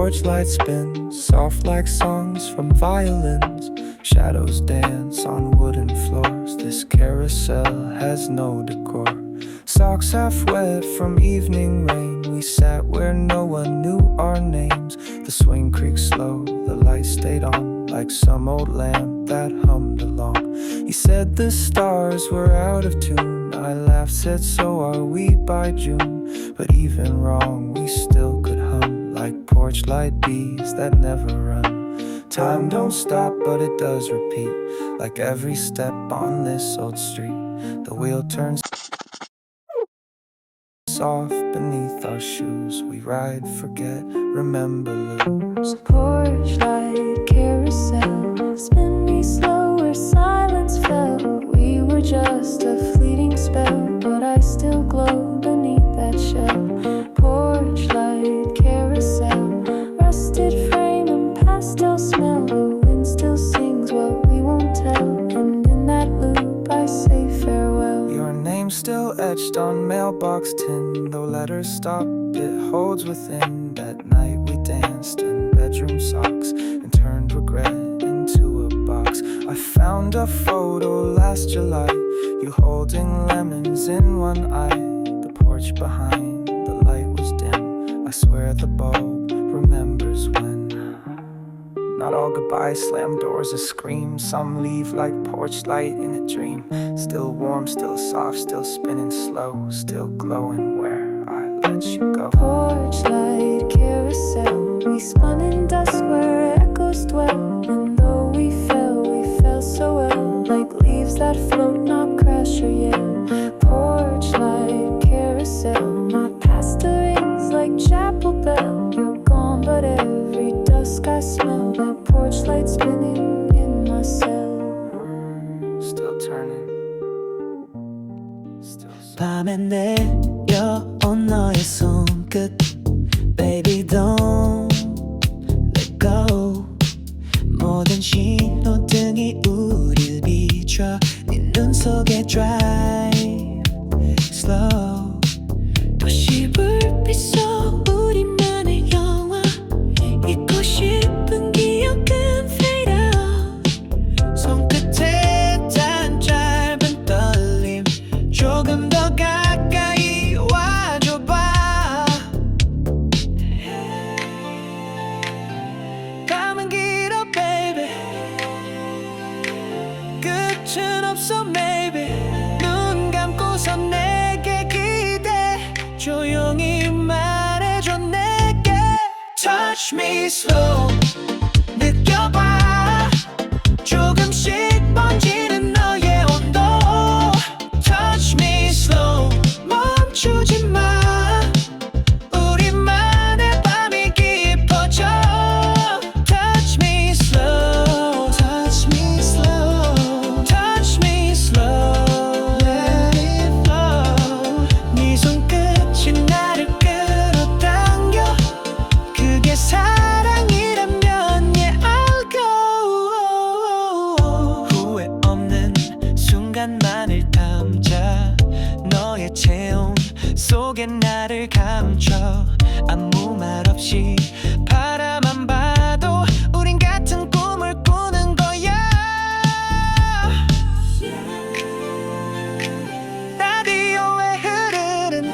porch light spin, soft like songs from violins. Shadows dance on wooden floors. This carousel has no decor. Socks half wet from evening rain. We sat where no one knew our names. The swing creaked slow, the light stayed on, like some old lamp that hummed along. He said the stars were out of tune. I laughed, said so are we by June. But even wrong, we still could hum, like porch light bees that never run. Time don't stop, but it does repeat, like every step on this old street. The wheel turns soft beneath our shoes. We ride, forget, remember, lose. Porch light carousel, spin me slow where silence fell. We were just a fleeting spell, but I still glow beneath that shell. Porch light carousel, rusted frame and pastel smell. The wind still sings what we won't tell, and in that loop I say farewell. Your name's still etched on mailbox tin, though letters stop, it holds within. That night we danced in bedroom socks and turned regret into a box. I found a photo last July, you holding lemons in one eye. The porch behind, the light was dim. I swear the bulb remembers when. Not all goodbyes slam doors, a scream. Some leave like porch light in a dream. Still warm, still soft, still spinning slow, still glowing where I let you go. Porch light carousel, we spun in dust where echoes dwell. And though we fell so well, like leaves that float, not crash or yell. Porch light carousel, my past the rings like chapel bell. You're gone, but every dusk I smell that porch light spinning in my cell. Still turning, still 밤에 내려온 너의 손끝 Baby don't let go. 모든 신호등이 우릴 비춰. 네 눈 속에 drive slow. 도시 불빛 속 우리만의 영화. 잊고 싶은 기억은 fade out. 손끝에 단 짧은 떨림. 조금 더 가까이 와줘봐. 밤은 길어 baby, 끝은 없어 maybe. 눈 감고서 내게 기대. 조용히 말해줘 내게. Touch me slow, 느껴봐. 조금씩 번지는 너의 온도. Touch me slow, 멈추지 마. 우리만의 밤이 깊어져. Touch me slow, touch me slow, touch me slow. Let it flow. 네 손끝이 나를 끌어당겨. 그게 사랑이라면 yeah I'll go. 후회 없는 순간만을 담자. 너의 체온 속에 나를 감춰. 아무 말 없이 바라만 봐도 우린 같은 꿈을 꾸는 거야. 라디오에 흐르는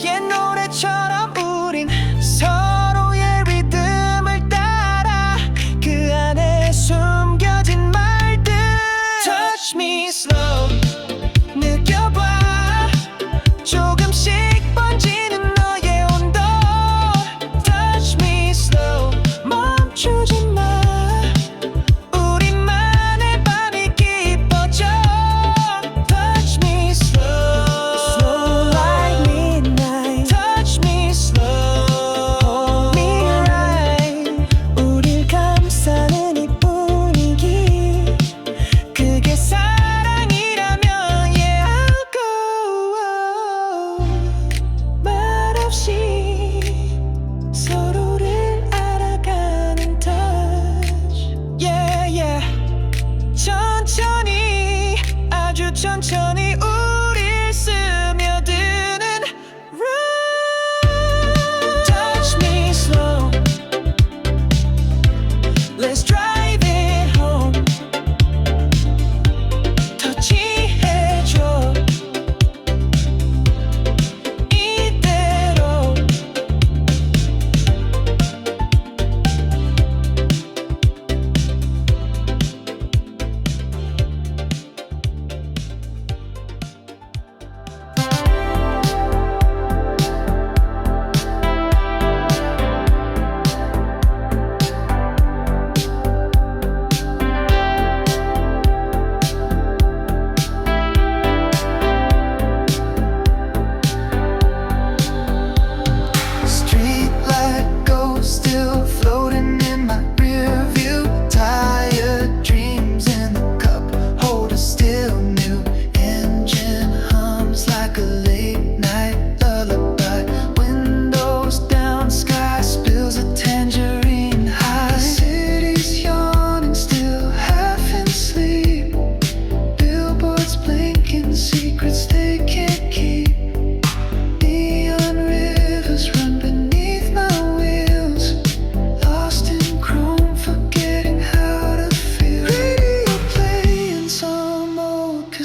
옛 노래처럼 우린 서로의 리듬을 따라. 그 안에 숨겨진 말들. Touch me slow, 느껴봐. 조금씩 번지는 너의 온도. Touch me slow, 멈추지 마. 우리만의 밤이 깊어져. Touch me slow, slow like midnight. Touch me slow, hold me right. 우릴 감싸는 이 분위기. 그게 사랑이라면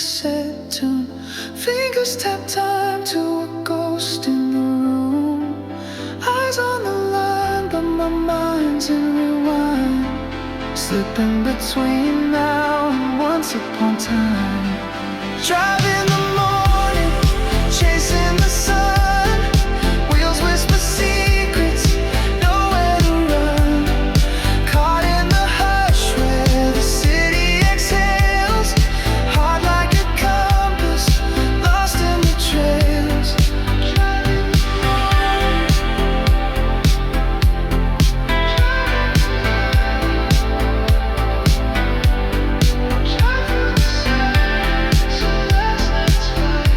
cassette tune. Fingers tap time to a ghost in the room. Eyes on the line, but my mind's in rewind. Slipping between now and once upon time. Driving the morning, chasing the sun. Wheels whisper secrets, nowhere to run. Caught in the hush where the city exhales. Heart like a compass, lost in the trails. Driving the morning. Drive through the silence of last night's flight.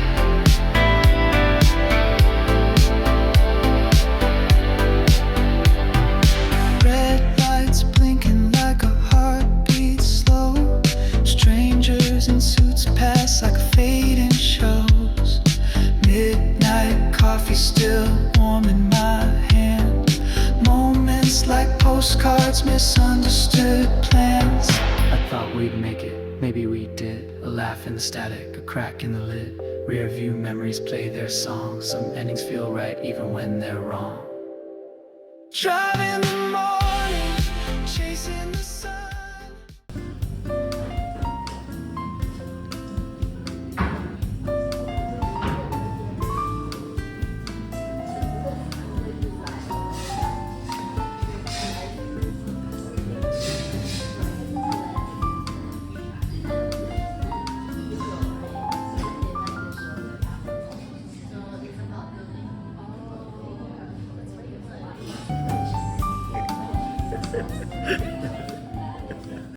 Red lights blinking like a heartbeat slow. Strangers in suits pass like fading shows. Midnight coffee still warm in my hand. Moments like postcards, misunderstood plans. I thought we'd make it, maybe we did. A laugh in the static, a crack in the lid. Rear view memories play their songs. Some endings feel right even when they're wrong. Driving the morning, chasing the sun.